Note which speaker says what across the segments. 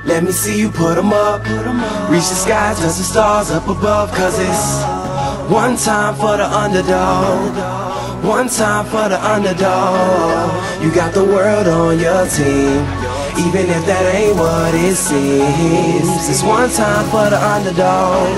Speaker 1: Let me see you put 'em up. Reach the skies, touch the stars up above. Cause it's one time for the underdog. One time for the underdog. You got the world on your team, even if that ain't what it seems. It's one time for the underdog.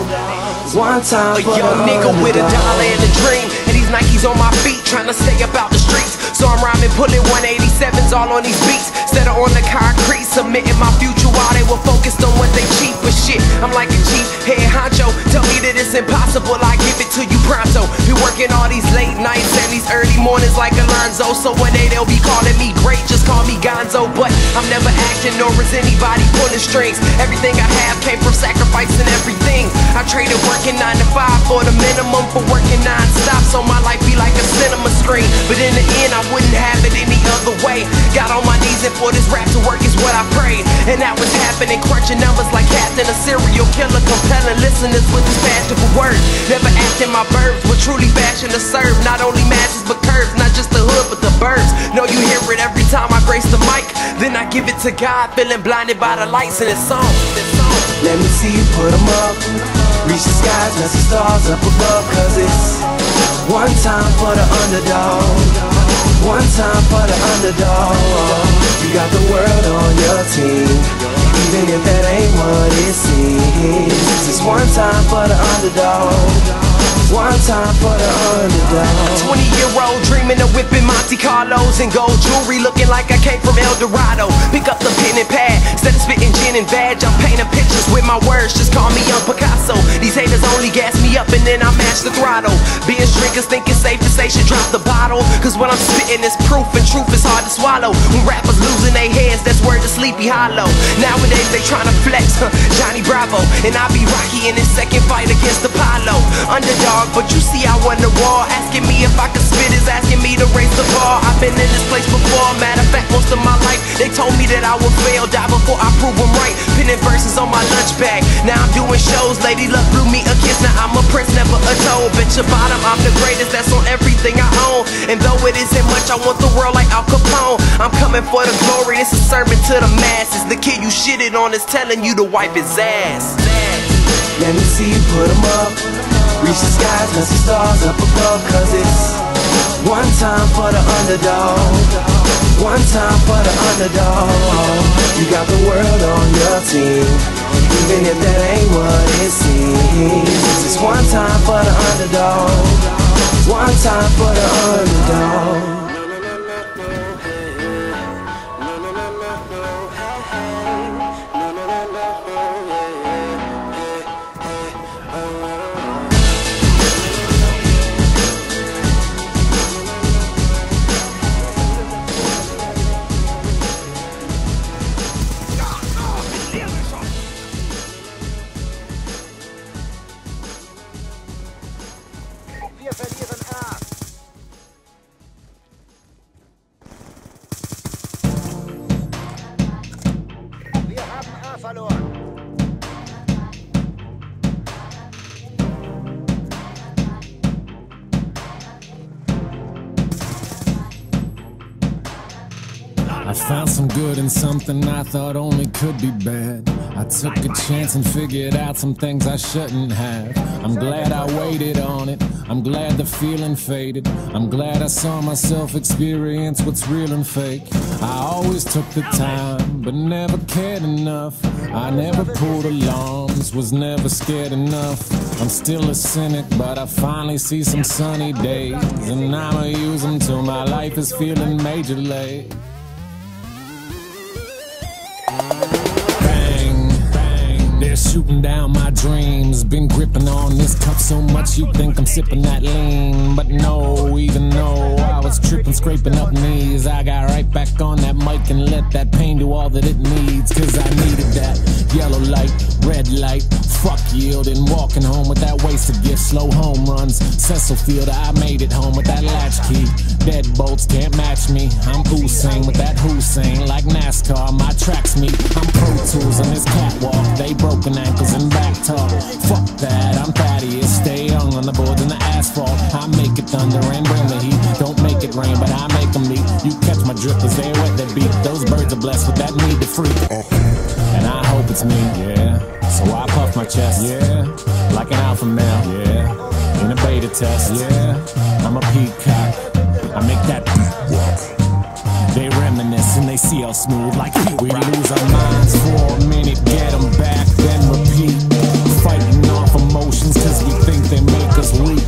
Speaker 1: One time for the underdog. A young nigga with $1 and a dream, and these Nikes on my feet, trying to stay up out the streets. So I'm rhyming, pulling 187s all on these beats, instead of on the concrete, submitting my future while they were focused on what they cheap. But shit, I'm like a chief head honcho. Tell me that it's impossible, I give it to you pronto. Be working all these late nights and these early mornings like Alonzo. So one day they'll be calling me great, just call me Gonzo. But I'm never acting, nor is anybody pulling strings. Everything I have came from sacrificing everything. I traded working 9 to 5 for the minimum for working non-stop, so my life be like a cinema screen. But in the end I wouldn't have it any other way. Got on my knees and for this rap to work is what I prayed. And that was happening, crunching numbers like Captain, a serial killer, compelling listeners with his passion for words. Never acting my verbs, but truly fashion to serve. Not only masses but curves, not just the hood but the birds. Know you hear it every time I grace the mic. Then I give it to God, feeling blinded by the lights in this song. Let me see you put 'em up. Reach the skies, touch the stars up above. Cause it's one time for the underdog. One time for the underdog. You got the world on your team, even if that ain't what it seems. It's one time for the underdog. One time for the underdog. 20-year-old dreaming of whipping Monte Carlos and gold jewelry, looking like I came from El Dorado. Pick up the pen and pad, instead of spitting gin and vag, I'm painting pictures with my words, just call me Young Picasso. These haters only gas me up and then I mash the throttle. Binge drinkers think it's safe to say should drop the bottle, cause what I'm spitting is proof, and truth is hard to swallow. When rappers losing their heads, that's word to Sleepy Hollow. Nowadays they tryna flex, Johnny Bravo, and I be Rocky in his second fight against Apollo. Underdog, but you see I won the war. Asking me if I could spit is asking me to raise the bar. I've been in this place before, matter of fact most of my life. They told me that I would fail, die before I prove them right. Pinning verses on my lunch bag, now I'm doing shows. Lady Luck blew me a kiss, now I'm a prince, never a toad. Bet your bottom, I'm the greatest, that's on everything I own. And though it isn't much, I want the world like Al Capone. I'm coming for the glory, it's a sermon to the masses. The kid you shitted on is telling you to wipe his ass. Let me see you put 'em up. Reach the skies, touch the stars up above. Cause it's one time for the underdog. One time for the underdog. You got the world on your team, even if that ain't what it seems. It's one time for the underdog. One time for the underdog.
Speaker 2: I found some good in something I thought only could be bad. I took a chance and figured out some things I shouldn't have. I'm glad I waited on it, I'm glad the feeling faded. I'm glad I saw myself experience what's real and fake. I always took the time, but never cared enough. I never pulled alarms, was never scared enough. I'm still a cynic, but I finally see some sunny days, and I'ma use them till my life is feeling majorly. They're shooting down my dreams. Been gripping on this cup so much you think I'm sipping that lean. But no, even though I was tripping, scraping up knees, I got right back on that mic and let that pain do all that it needs. Cause I needed that yellow light, red light, fuck yielding, walking home with that wasted gift, slow home runs, Cecil Fielder, I made it home with that latchkey. Deadbolts can't match me, I'm Usain with that Hussein, like NASCAR, my tracks meet, I'm Pro Tools on this catwalk, they broken ankles and back talk, fuck that, I'm Thaddeus, stay young on the boards and the asphalt, I make it thunder and bring the heat, don't make it rain but I make them meet, you catch my drip as they wet that beat, those birds are blessed with that need to freak, and I hope it's me, yeah. So I puff my chest, yeah, like an alpha male, yeah. In a beta test, yeah. I'm a peacock, I make that beat rock. They reminisce and they see how smooth like heat. We lose our minds for a minute, get them back, then repeat. Fighting off emotions cause we think they make us weak.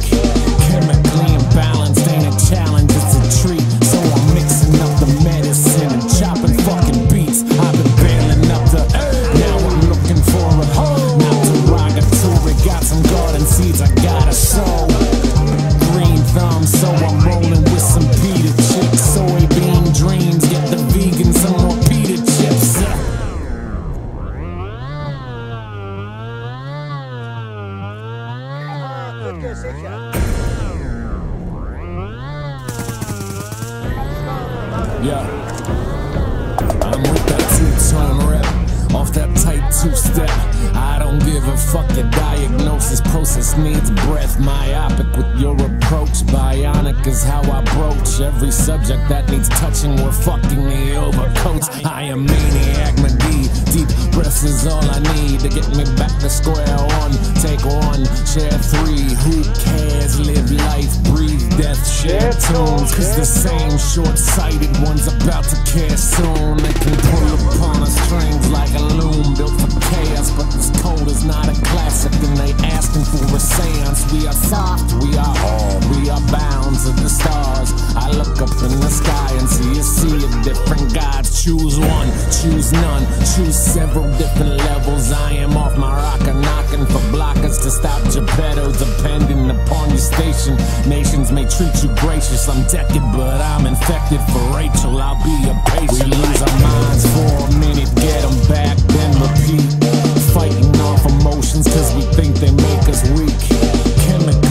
Speaker 2: Chemically imbalanced, ain't a challenge, it's a treat. So I'm mixing up the medicine and chopping fucking beats. I've been bailing up the, now I'm looking for a not derogatory. Got some garden seeds I gotta sow. Green thumb, so I'm rolling with some pita chips. Soybean dreams, get the vegan some more pita chips. Yeah, I'm with that two-tone rep, off that tight two-step. I don't give a fuck, the diagnosis process needs breath. Myopic with your approach, bionic is how I broach every subject that needs touching. We're fucking the overcoats. I am maniac McGee, deep breaths is all I need to get me back to square one. Take one, share three, who cares? Live life, breathe death, share tunes. Cause the same short-sighted one's about to care soon. They can pull upon our strings like a loom built for chaos, but this code is not a classic and they asking for a seance. We are soft, we are hard, we are bound to the stars. I look up in the sky and see a sea of different gods. Choose one, choose none, choose several different levels. I am off my rocker, knocking for blockers to stop Geppetto, depending upon your station. Nations may treat you gracious, I'm decadent, but I'm infected for Rachel, I'll be a patient. We lose our minds for a minute, get them back, then repeat. Fighting off emotions cause we think they make us weak. Chemical